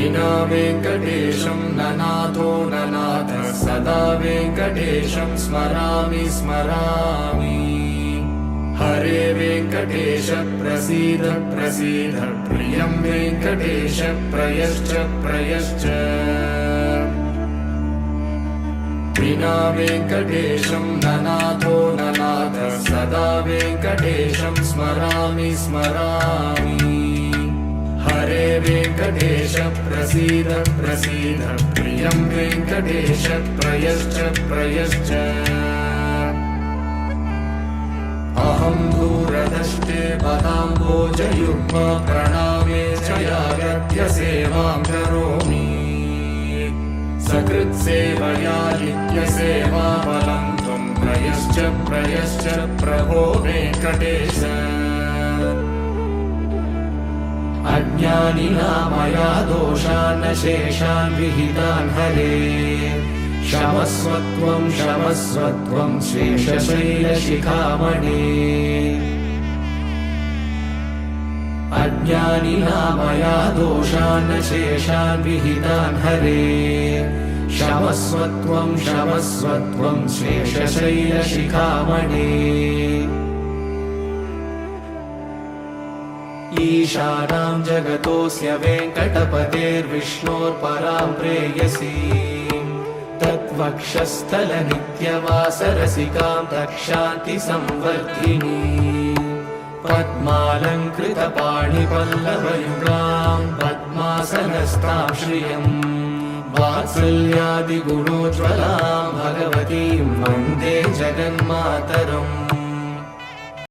विना वेङ्कटेशं ननाथो ननाथः सदा वेङ्कटेशं स्मरामि स्मरामि। हरे वेङ्कटेश प्रसीद प्रसीद प्रियं वेङ्कटेश प्रयश्च प्रयश्च। विना वेङ्कटेशं ननाथो ननाथः सदा वेङ्कटेशं स्मरामि स्मरामि। हरे वेङ्कटेश प्रसीद प्रसीद प्रियं वेङ्कटेश प्रयश्च प्रयश्च। अहं दूरदृष्टे पदाम्बोजयुग्म प्रणामे च यागत्य सेवां करोमि। सकृत्सेवया नित्यसेवाफलं त्वं प्रयश्च प्रयश्च प्रभो वेङ्कटेश। अज्ञानिना मया दोषान् शेषान् विहितान् हरे क्षमस्वत्वं क्षमस्वत्वं शेषशैलशिखामणे। अज्ञानिना मया दोषान् शेषान् विहितान् हरे क्षमस्वत्वं क्षमस्वत्वं शेषशैलशिखामणे। ईशानां जगतोऽस्य वेङ्कटपतेर्विष्णोर्परां प्रेयसीं तद्वक्षस्थलनित्यवासरसिकां तक्षान्तिसंवर्धिनीं पद्मालङ्कृतपाणिपल्लवयुगां पद्मासनस्तां श्रियं वात्सल्यादिगुणोज्ज्वलां भगवतीं वन्दे जगन्मातरम्।